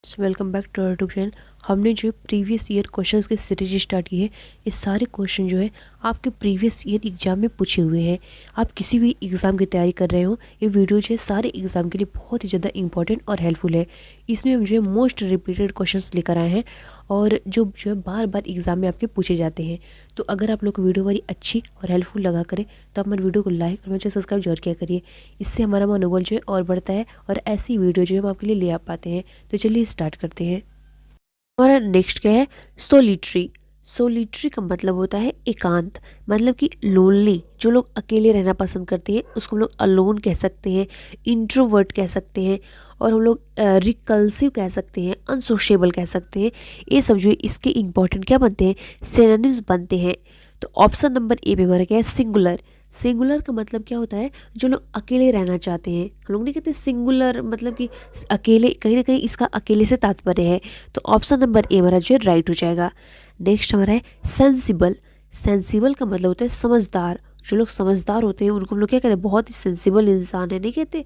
Welcome back to our YouTube channel. हमने जो है प्रीवियस ईयर क्वेश्चंस की सीरीज स्टार्ट की है। ये सारे क्वेश्चन जो है आपके प्रीवियस ईयर एग्जाम में पूछे हुए हैं। आप किसी भी एग्ज़ाम की तैयारी कर रहे हो, ये वीडियो जो है सारे एग्जाम के लिए बहुत ही ज़्यादा इंपॉर्टेंट और हेल्पफुल है। इसमें हम जो है मोस्ट रिपीटेड क्वेश्चंस लेकर आए हैं और जो है बार बार एग्जाम में आपके पूछे जाते हैं। तो अगर आप लोग को वीडियो हमारी अच्छी और हेल्पफुल लगा करें तो आप हमारे वीडियो को लाइक और मुझे सब्सक्राइब जरूर किया करिए। इससे हमारा मनोबल जो है और बढ़ता है और ऐसी वीडियो जो है हम आपके लिए ले आ पाते हैं। तो चलिए स्टार्ट करते हैं। हमारा नेक्स्ट क्या है? सोलिट्री। सोलिट्री का मतलब होता है एकांत, मतलब कि लोनली। जो लोग अकेले रहना पसंद करते हैं उसको हम लोग अलोन कह सकते हैं, इंट्रोवर्ट कह सकते हैं, और हम लोग रिकल्सिव कह सकते हैं, अनसोशेबल कह सकते हैं। ये सब जो है इसके इंपॉर्टेंट क्या बनते हैं? सिनोनिम्स बनते हैं। तो ऑप्शन नंबर ए पे हमारा क्या है? सिंगुलर। सिंगुलर का मतलब क्या होता है? जो लोग अकेले रहना चाहते हैं। हम लोग नहीं कहते सिंगुलर मतलब कि अकेले, कहीं ना कहीं इसका अकेले से तात्पर्य है। तो ऑप्शन नंबर ए हमारा जो है राइट हो जाएगा। नेक्स्ट हमारा है सेंसिबल। सेंसिबल का मतलब होता है समझदार। जो लोग समझदार होते हैं उनको हम लोग क्या कहते हैं? बहुत ही सेंसिबल इंसान है, नहीं कहते?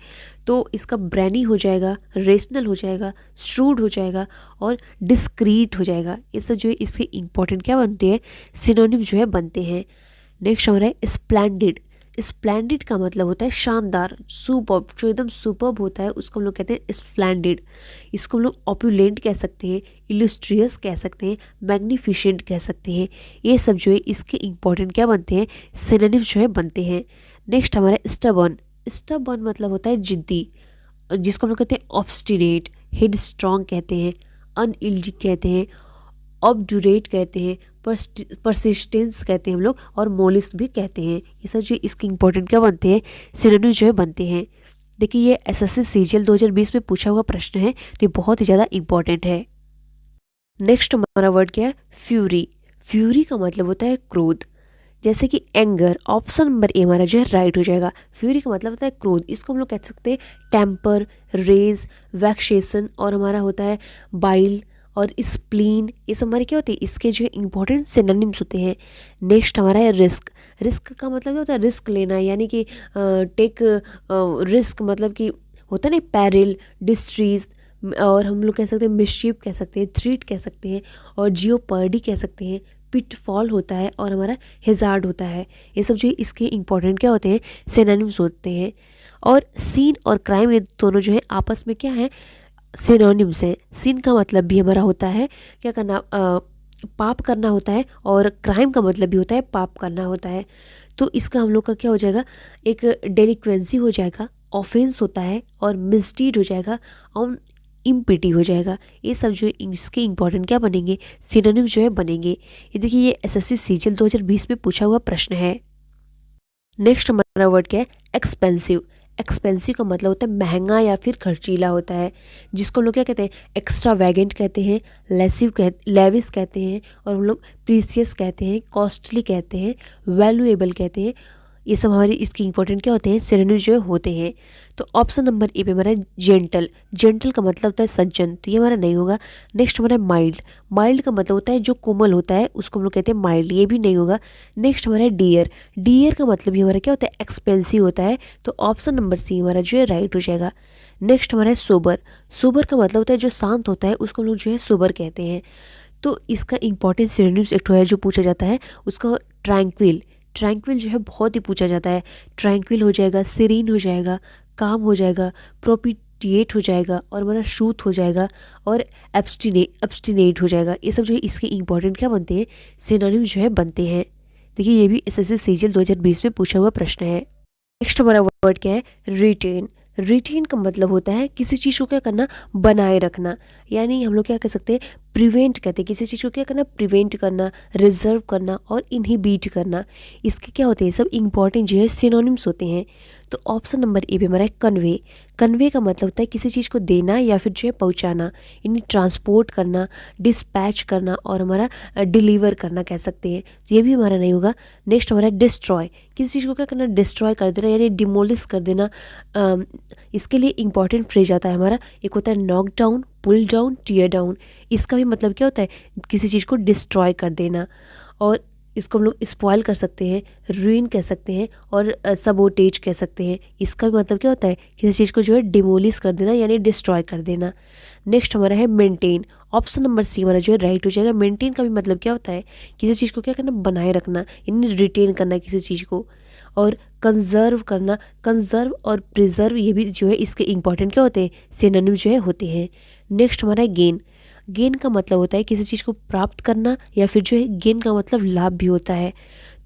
तो इसका ब्रेनी हो जाएगा, रेशनल हो जाएगा, श्रूड हो जाएगा और डिस्क्रीट हो जाएगा। ये सब जो है इसके इंपॉर्टेंट क्या बनते हैं? सिनोनिम जो है बनते हैं। नेक्स्ट हमारा है स्प्लेंडिड। स्प्लेंडिड का मतलब होता है शानदार, सुपर्ब। जो एकदम सुपर्ब होता है उसको हम लोग कहते हैं स्प्लेंडिड। इसको हम लोग ऑप्युलेंट कह सकते हैं, इलस्ट्रियस कह सकते हैं, मैग्निफिशेंट कह सकते हैं। ये सब जो है इसके इंपॉर्टेंट क्या बनते हैं? सिनोनिम जो है बनते हैं। नेक्स्ट हमारा स्टबर्न। स्टबर्न मतलब होता है जिद्दी, जिसको हम लोग कहते हैं ऑब्स्टिनेट, हेड स्ट्रॉन्ग कहते हैं, अनइल्डी कहते हैं, ऑब्डुरेट कहते हैं, परसिस्टेंस कहते हैं हम लोग, और मोलिस्ट भी कहते हैं। ये सब जो इसके इंपॉर्टेंट क्या बनते हैं? सिनोनिम जो है बनते हैं। देखिए ये एसएससी सीजीएल 2020 में पूछा हुआ प्रश्न है, तो ये बहुत ही ज़्यादा इंपॉर्टेंट है। नेक्स्ट हमारा वर्ड क्या है? फ्यूरी। फ्यूरी का मतलब होता है क्रोध, जैसे कि एंगर। ऑप्शन नंबर ए हमारा जो है राइट हो जाएगा। फ्यूरी का मतलब होता है क्रोध। इसको हम लोग कह सकते हैं टेम्पर, रेज, वैक्सेशन, और हमारा होता है बाइल और स्प्लीन। ये सब हमारे क्या होते हैं? इसके जो है इंपॉर्टेंट सिनोनिम्स होते हैं। नेक्स्ट हमारा है रिस्क। रिस्क का मतलब क्या होता है? रिस्क लेना, यानी कि टेक रिस्क, मतलब कि होता है ना पैरिल, डिस्ट्रीज, और हम लोग कह सकते हैं मिसशीप कह सकते हैं, थ्रीट कह सकते हैं, और जियोपर्डी कह सकते हैं, पिटफॉल होता है, और हमारा हेजार्ड होता है। ये सब जो है इसके इंपॉर्टेंट क्या होते हैं? सिनोनिम्स होते हैं। और सीन और क्राइम ये दोनों जो है आपस में क्या है? सिनोनिम्स हैं। सिन का मतलब भी हमारा होता है क्या करना? पाप करना होता है, और क्राइम का मतलब भी होता है पाप करना होता है। तो इसका हम लोग का क्या हो जाएगा? एक डेलिक्वेंसी हो जाएगा, ऑफेंस होता है, और मिसडीड हो जाएगा, और इम्पिटी हो जाएगा। ये सब जो है इसके इंपॉर्टेंट क्या बनेंगे? सिनोनिम जो है बनेंगे। ये देखिए ये एसएससी सीजीएल 2020 में पूछा हुआ प्रश्न है। नेक्स्ट हमारा वर्ड क्या है? एक्सपेंसिव। एक्सपेंसिव का मतलब होता है महंगा या फिर खर्चीला होता है, जिसको हम लोग क्या कहते हैं? एक्स्ट्रा वैगेंट कहते हैं, लेविस कहते हैं, और हम लोग प्रीसियस कहते हैं, कॉस्टली कहते हैं, वैल्यूएबल कहते हैं। ये सब हमारे इसके इंपॉर्टेंट क्या होते हैं? सिनोनिम जो होते हैं। तो ऑप्शन नंबर ए पे हमारा जेंटल। जेंटल का मतलब होता है सज्जन, तो ये हमारा नहीं होगा। नेक्स्ट हमारा माइल्ड। माइल्ड का मतलब होता है जो कोमल होता है उसको हम लोग कहते हैं माइल्ड, ये भी नहीं होगा। नेक्स्ट हमारा डियर। डियर का मतलब भी हमारा क्या होता है? एक्सपेंसिव होता है, तो ऑप्शन नंबर सी हमारा जो है राइट हो जाएगा। नेक्स्ट हमारा है सोबर। सोबर का मतलब होता है जो शांत होता है उसको हम लोग जो है सोबर कहते हैं। तो इसका इंपॉर्टेंट सिनोनिम्स एक है जो पूछा जाता है उसका ट्रैंक्विल। ट्रैंक्विल जो है बहुत ही पूछा जाता है। ट्रैंक्विल हो जाएगा, सीरीन हो जाएगा, काम हो जाएगा, प्रोपिटिएट हो जाएगा, और हमारा शूथ हो जाएगा, और एब्स्टिनेट हो जाएगा। ये सब जो है इसके इंपॉर्टेंट क्या बनते हैं? सिनोनिम जो है बनते हैं। देखिए ये भी एसएससी सीजीएल 2020 में पूछा हुआ प्रश्न है। नेक्स्ट हमारा वर्ड क्या है? रिटेन। रिटेन का मतलब होता है किसी चीज़ को क्या करना? बनाए रखना, यानी हम लोग क्या कह सकते हैं? प्रिवेंट कहते हैं। किसी चीज़ को क्या करना? प्रिवेंट करना, रिजर्व करना, और इनहिबिट करना। इसके क्या होते हैं? सब इंपॉर्टेंट जो है सिनोनिम्स होते हैं। तो ऑप्शन नंबर ए पे हमारा है कन्वे। कन्वे का मतलब होता है किसी चीज़ को देना या फिर जो है पहुँचाना, यानी ट्रांसपोर्ट करना, डिस्पैच करना, और हमारा डिलीवर करना कह सकते हैं। तो ये भी हमारा नहीं होगा। नेक्स्ट हमारा डिस्ट्रॉय। किसी चीज़ को क्या करना? डिस्ट्रॉय कर देना, यानी डिमोलिश कर देना। इसके लिए इंपॉर्टेंट फ्रेज आता है हमारा, एक होता है knock down, pull down, tear down. इसका भी मतलब क्या होता है? किसी चीज़ को डिस्ट्रॉय कर देना। और इसको हम लोग स्पॉइल कर सकते हैं, रूइन कह सकते हैं और सबोटेज कह सकते हैं। इसका भी मतलब क्या होता है, किसी चीज़ को जो है डिमोलिश कर देना यानी डिस्ट्रॉय कर देना। नेक्स्ट हमारा है मेंटेन। ऑप्शन नंबर सी हमारा जो है राइट हो जाएगा। मेंटेन का भी मतलब क्या होता है, किसी चीज़ को क्या करना, बनाए रखना यानी रिटेन करना किसी चीज़ को। और कंजर्व करना, कंजर्व और प्रिजर्व ये भी जो है इसके इंपॉर्टेंट क्या होते हैं, सिनोनिम जो है होते हैं। नेक्स्ट हमारा है गेन। गेन का मतलब होता है किसी चीज़ को प्राप्त करना या फिर जो है गेन का मतलब लाभ भी होता है।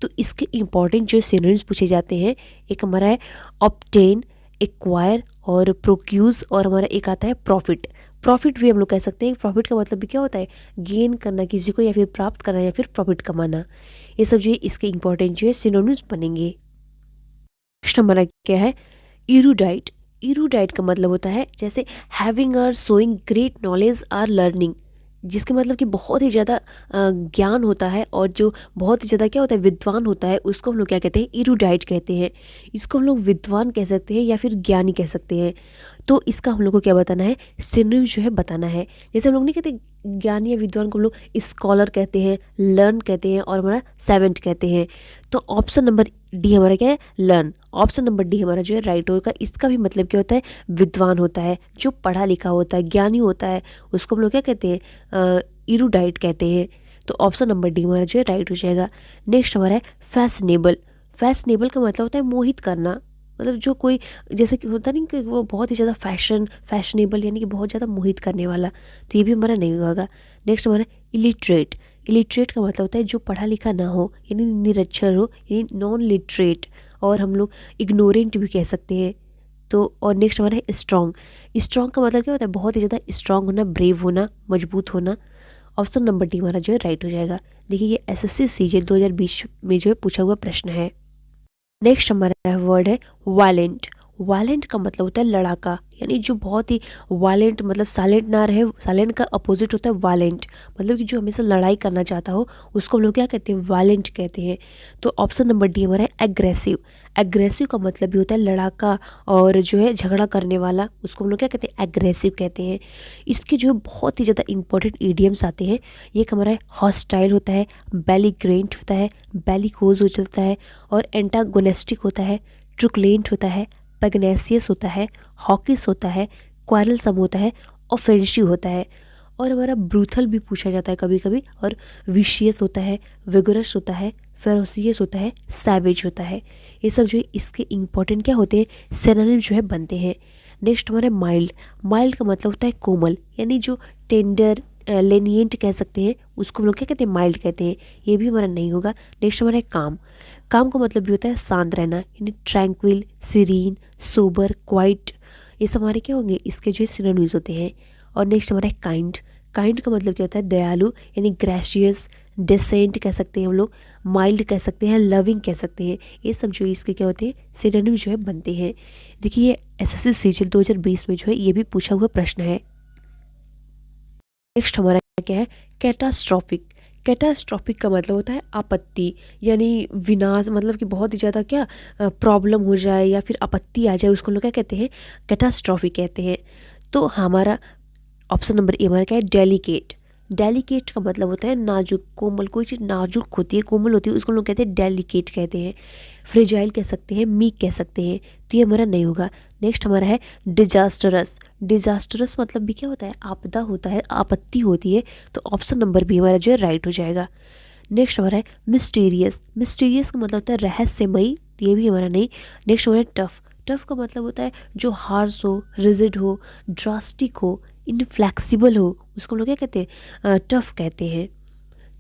तो इसके इंपॉर्टेंट जो सिनोनिम्स पूछे जाते हैं, एक हमारा है ऑब्टेन, एक्वायर और प्रोक्यूज, और हमारा एक आता है प्रॉफिट। प्रॉफिट भी हम लोग कह सकते हैं। प्रॉफिट का मतलब भी क्या होता है, गेन करना किसी को या फिर प्राप्त करना या फिर प्रॉफिट कमाना। ये सब जो है इसके इंपॉर्टेंट जो है सिनोनिम्स बनेंगे। नेक्स्ट हमारा क्या है, इरूडाइट। इरूडाइट का मतलब होता है जैसे हैविंग और showing great knowledge or learning, जिसके मतलब कि बहुत ही ज़्यादा ज्ञान होता है और जो बहुत ही ज़्यादा क्या होता है, विद्वान होता है, उसको हम लोग क्या कहते हैं, इरूडाइट कहते हैं। इसको हम लोग विद्वान कह सकते हैं या फिर ज्ञानी कह सकते हैं। तो इसका हम लोग को क्या बताना है, सिनोनिम जो है बताना है। जैसे हम लोग नहीं कहते ज्ञानी या विद्वान को हम लोग स्कॉलर कहते हैं, लर्न कहते हैं और हमारा सेवेंट कहते हैं। तो ऑप्शन नंबर डी हमारा क्या है, लर्न। ऑप्शन नंबर डी हमारा जो है राइट होगा। इसका भी मतलब क्या होता है, विद्वान होता है, जो पढ़ा लिखा होता है, ज्ञानी होता है, उसको हम लोग क्या कहते हैं, इरूडाइट कहते हैं। तो ऑप्शन नंबर डी हमारा जो है राइट हो जाएगा। नेक्स्ट हमारा है फैशनेबल। फैशनेबल का मतलब होता है मोहित करना, मतलब जो कोई जैसे कि होता नहीं कि वो बहुत ही ज़्यादा फैशनेबल यानी कि बहुत ज़्यादा मोहित करने वाला, तो ये भी हमारा नहीं होगा। नेक्स्ट हमारा इलिटरेट। इलिटरेट का मतलब होता है जो पढ़ा लिखा ना हो यानी निरक्षर हो, यानी नॉन लिटरेट, और हम लोग इग्नोरेंट भी कह सकते हैं। तो और नेक्स्ट हमारा है स्ट्रॉन्ग। स्ट्रॉन्ग का मतलब क्या होता है, बहुत ही ज़्यादा स्ट्रॉन्ग होना, ब्रेव होना, मजबूत होना। ऑप्शन नंबर डी हमारा जो है राइट हो जाएगा। देखिए ये एसएससी सीजे 2020 में जो है पूछा हुआ प्रश्न है। नेक्स्ट हमारा वर्ड है वायलेंट। वायलेंट का मतलब होता है लड़ाका, यानी जो बहुत ही वायलेंट, मतलब साइलेंट ना रहे। साइलेंट का अपोजिट होता है वायलेंट, मतलब कि जो हमेशा लड़ाई करना चाहता हो उसको हम लोग क्या कहते हैं, वायलेंट कहते हैं। तो ऑप्शन नंबर डी हमारा है एग्रेसिव। एग्रेसिव का मतलब भी होता है लड़ाका और जो है झगड़ा करने वाला, उसको हम लोग क्या कहते हैं, एग्रेसिव कहते हैं। इसके जो है बहुत ही ज़्यादा इंपॉर्टेंट ईडियम्स आते हैं। ये हमारा हॉस्टाइल होता है, बेलिग्रेंट होता है, बेलिकोज हो जाता है, और एंटागोनिस्टिक होता है, ट्रुकुलेंट होता है, पैग्नेसियस होता है, हॉकिस होता है, क्वारलसम होता है, ऑफेंसिव होता है। और हमारा ब्रूथल भी पूछा जाता है कभी कभी, और विशियस होता है, विगरस होता है, फेरोसियस होता है, सैवेज होता है। ये सब जो है इसके इंपॉर्टेंट क्या होते हैं, सिनोनिम जो है बनते हैं। नेक्स्ट हमारा माइल्ड। माइल्ड का मतलब होता है कोमल, यानी जो टेंडर, लेनिएंट कह सकते हैं, उसको हम लोग क्या कहते हैं, माइल्ड कहते हैं। ये भी हमारा नहीं होगा। नेक्स्ट हमारा है काम। काम का मतलब भी होता है शांत रहना, यानी ट्रैंक्विल, सीरीन, सोबर, क्वाइट। ये सब हमारे क्या होंगे, इसके जो सिनोनिम्स होते हैं। और नेक्स्ट हमारा है काइंड। काइंड का मतलब क्या होता है, दयालु, यानी ग्रेशियस, डिसेंट कह सकते हैं हम लोग, माइल्ड कह सकते हैं, लविंग कह सकते हैं। ये सब जो इसके क्या होते हैं, सिनोनिम जो है बनते हैं। देखिए ये एसएससी सीजीएल 2020 में जो है ये भी पूछा हुआ प्रश्न है। नेक्स्ट हमारा क्या है, कैटास्ट्रॉफिक। कैटास्ट्रॉफिक का मतलब होता है आपत्ति, यानी विनाश, मतलब कि बहुत ही ज़्यादा क्या प्रॉब्लम हो जाए या फिर आपत्ति आ जाए, उसको लोग क्या कहते हैं, कैटास्ट्रॉफिक कहते हैं। तो हमारा ऑप्शन नंबर ए हमारा क्या है, डेलिकेट। डेलिकेट का मतलब होता है नाजुक, कोमल। कोई चीज़ नाजुक होती है, कोमल होती है, उसको लोग कहते हैं डेलिकेट कहते हैं। फ्रेजाइल कह सकते हैं, मीक कह सकते हैं। तो ये हमारा नहीं होगा। नेक्स्ट हमारा है डिजास्टरस। डिजास्टरस मतलब भी क्या होता है, आपदा होता है, आपत्ति होती है। तो ऑप्शन नंबर बी हमारा जो है राइट हो जाएगा। नेक्स्ट हमारा है मिस्टीरियस। मिस्टीरियस का मतलब होता है रहस्यमयी, तो ये भी हमारा नहीं। नेक्स्ट हमारा है टफ। टफ का मतलब होता है जो हार्श हो, रिजिड हो, ड्रास्टिक हो, इनफ्लेक्सिबल हो, उसको हम लोग क्या कहते हैं, टफ कहते हैं।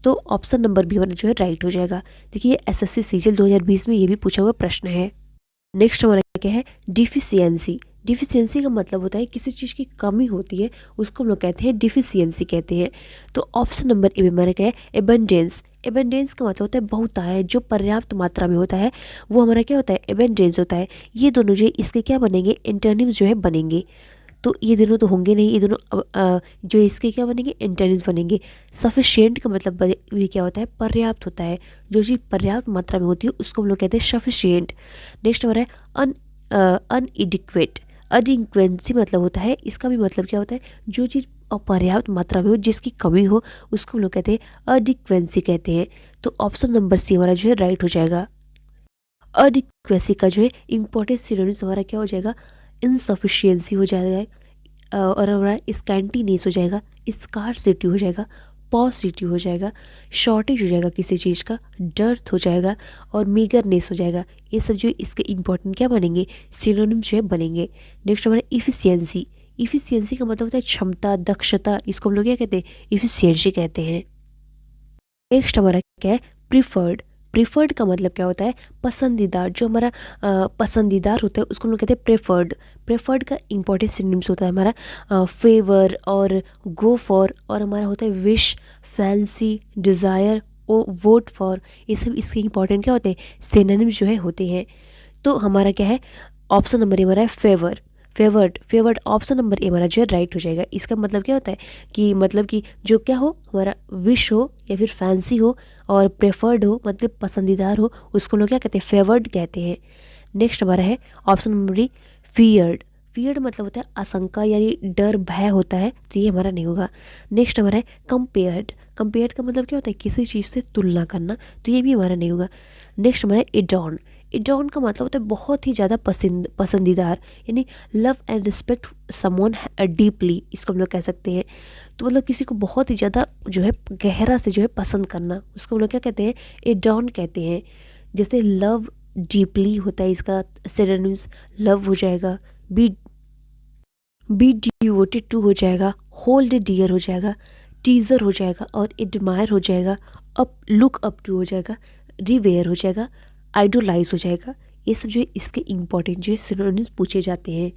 तो ऑप्शन नंबर बी हमारा जो है राइट हो जाएगा। देखिए एसएससी सीजीएल 2020 में ये भी पूछा हुआ प्रश्न है। नेक्स्ट हमारा क्या है, डिफिशियंसी। डिफिशियंसी का मतलब होता है किसी चीज़ की कमी होती है, उसको हम लोग कहते हैं डिफिशियंसी कहते हैं। तो ऑप्शन नंबर ए में हमारा क्या है, एबंडेंस। एबंडेंस का मतलब होता है बहुतायत, जो पर्याप्त मात्रा में होता है, वो हमारा क्या होता है, एबंडेंस होता है। ये दोनों जो है इसके क्या बनेंगे, एंटोनिम्स जो है बनेंगे। तो ये दोनों तो होंगे नहीं, ये दोनों जो इसके क्या बनेंगे, एंटोनिम्स बनेंगे। सफिशिएंट का मतलब भी क्या होता है, पर्याप्त होता है। जो चीज़ पर्याप्त मात्रा में होती है उसको हम लोग कहते हैं सफिशिएंट। नेक्स्ट हमारा है अनइडिक्वेट। अडिक्वेंसी मतलब होता है, इसका भी मतलब क्या होता है, जो चीज़ अपर्याप्त मात्रा में हो, जिसकी कमी हो, उसको हम लोग कहते हैं अडिक्वेंसी कहते हैं। तो ऑप्शन नंबर सी हमारा जो है राइट हो जाएगा। अडिक्वेंसी का जो है इंपॉर्टेंट सिनोनिम्स हमारा क्या हो जाएगा, इनसफिशियंसी हो जाएगा, और हमारा स्कैंटीनेस हो जाएगा, स्कार्सिटी हो जाएगा, पॉसिटी हो जाएगा, शॉर्टेज हो जाएगा किसी चीज़ का, डर्थ हो जाएगा और मीगरनेस हो जाएगा। ये सब जो इसके इंपॉर्टेंट क्या बनेंगे, सिनोनिम जो है बनेंगे। नेक्स्ट हमारा इफिशियंसी। इफिशियंसी का मतलब होता है क्षमता, दक्षता, इसको हम लोग क्या कहते हैं, इफिशियंसी कहते हैं। नेक्स्ट हमारा क्या है, प्रिफर्ड। प्रिफर्ड का मतलब क्या होता है, पसंदीदार। जो हमारा पसंदीदार होता है उसको हम लोग कहते हैं प्रेफर्ड। प्रेफर्ड का इंपॉर्टेंट सिनोनिम्स होता है हमारा फेवर और गो फॉर, और हमारा होता है विश, फैंसी, डिज़ायर, ओ वोट फॉर। ये सब इसके इंपॉर्टेंट क्या होते हैं, सिनोनिम्स जो है होते हैं। तो हमारा क्या है, ऑप्शन नंबर ए हमारा है favour, favoured. Favoured option number A हमारा जो है राइट हो जाएगा। इसका मतलब क्या होता है कि मतलब कि जो क्या हो, हमारा विश हो या फिर फैंसी हो और प्रेफर्ड हो, मतलब पसंदीदार हो, उसको लोग क्या कहते हैं, फेवर्ड कहते हैं। नेक्स्ट हमारा है option number D, feared. Feared मतलब होता है आशंका यानी डर, भय होता है, तो ये हमारा नहीं होगा। नेक्स्ट हमारा है कंपेयर्ड। कंपेयर्ड का मतलब क्या होता है, किसी चीज़ से तुलना करना, तो ये भी हमारा नहीं होगा। नेक्स्ट हमारा है एडॉन। एडॉन का मतलब होता है बहुत ही ज़्यादा पसंदीदार, यानी love and respect someone deeply, इसको हम लोग कह सकते हैं। तो मतलब किसी को बहुत ही ज़्यादा जो है गहरा से जो है पसंद करना, उसको हम लोग क्या कहते हैं, एडॉन कहते हैं। जैसे लव डीपली होता है, इसका सिनोनिम्स लव हो जाएगा, बी डिवोटेड टू हो जाएगा, होल्ड डियर हो जाएगा, टीजर हो जाएगा और एडमायर हो जाएगा, अप लुक अप टू हो जाएगा, रिवेयर हो जाएगा, आइडोलाइज हो जाएगा। ये सब जो है इसके इंपॉर्टेंट जो है सिनोनिम्स पूछे जाते हैं।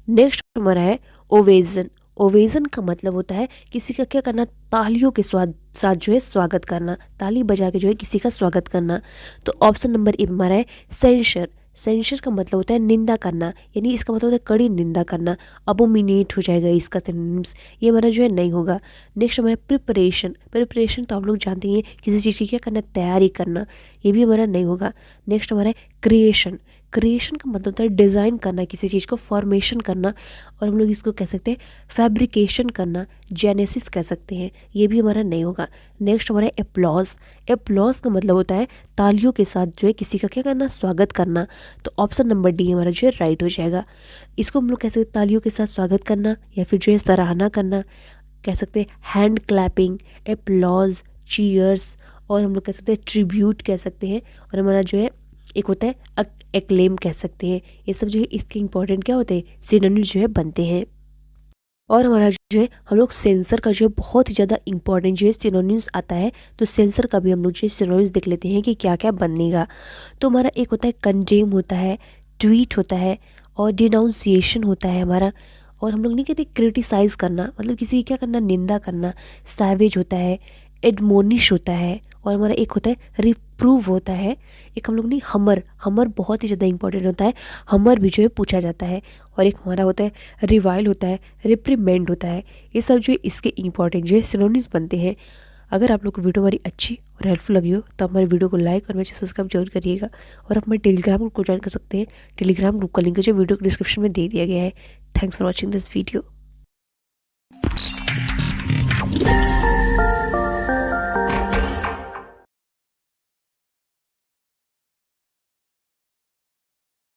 नेक्स्ट हमारा है ओवेजन। ओवेजन का मतलब होता है किसी का क्या करना, तालियों के साथ जो है स्वागत करना, ताली बजा के जो है किसी का स्वागत करना। तो ऑप्शन नंबर ए हमारा है सेंशर। सेंशर का मतलब होता है निंदा करना, यानी इसका मतलब होता है कड़ी निंदा करना, अबोमिनेट हो जाएगा इसका सिनोनिम्स, ये हमारा जो है नहीं होगा। नेक्स्ट हमारा प्रिपरेशन। प्रिपरेशन तो आप लोग जानते हैं किसी चीज़ की क्या करना, तैयारी करना, ये भी हमारा नहीं होगा। नेक्स्ट हमारा है क्रिएशन। क्रिएशन का मतलब होता है डिज़ाइन करना, किसी चीज़ को फॉर्मेशन करना, और हम लोग इसको कह सकते हैं फैब्रिकेशन करना, जेनेसिस कह सकते हैं, ये भी हमारा नहीं होगा। नेक्स्ट हमारा एप्लॉज। एप्लॉज का मतलब होता है तालियों के साथ जो है किसी का क्या करना, स्वागत करना। तो ऑप्शन नंबर डी हमारा जो है राइट हो जाएगा। इसको हम लोग कह सकते हैं तालियों के साथ स्वागत करना या फिर जो है सराहना करना, कह सकते हैं हैंड क्लैपिंग, एप्लॉज, चीयर्स, और हम लोग कह सकते हैं ट्रिब्यूट कह सकते हैं, और हमारा जो है एक होता है एक्लेम कह सकते हैं। ये सब जो है इसके इंपॉर्टेंट क्या होते हैं, सिनोनिम जो है बनते हैं। और हमारा जो है हम लोग सेंसर का जो है बहुत ही ज़्यादा इंपॉर्टेंट जो है सिनोनिम्स आता है, तो सेंसर का भी हम लोग जो है सिनोनिम्स देख लेते हैं कि क्या क्या बनेगा। तो हमारा एक होता है कंडेम होता है, ट्वीट होता है और डिनाउंसिएशन होता है हमारा। और हम लोग नहीं कहते क्रिटिसाइज़ करना, मतलब किसी की क्या करना, निंदा करना, सैवेज होता है, एडमोनिश होता है, और हमारा एक होता है रिप्रूव होता है। एक हम लोग नहीं हमर, हमर बहुत ही ज़्यादा इंपॉर्टेंट होता है, हमर भी जो है पूछा जाता है। और एक हमारा होता है रिवाइल होता है, रिप्रीमेंड होता है। ये सब जो है इसके इंपॉर्टेंट जो है सिनोनिम्स बनते हैं। अगर आप लोग को वीडियो हमारी अच्छी और हेल्पफुल लगी हो तो हमारे वीडियो को लाइक और मेरे सब्सक्राइब जरूर करिएगा, और आप हमारे टेलीग्राम ग्रुप को ज्वाइन कर सकते हैं। टेलीग्राम ग्रुप का लिंक जो वीडियो डिस्क्रिप्शन में दे दिया गया है। Thanks for watching this video.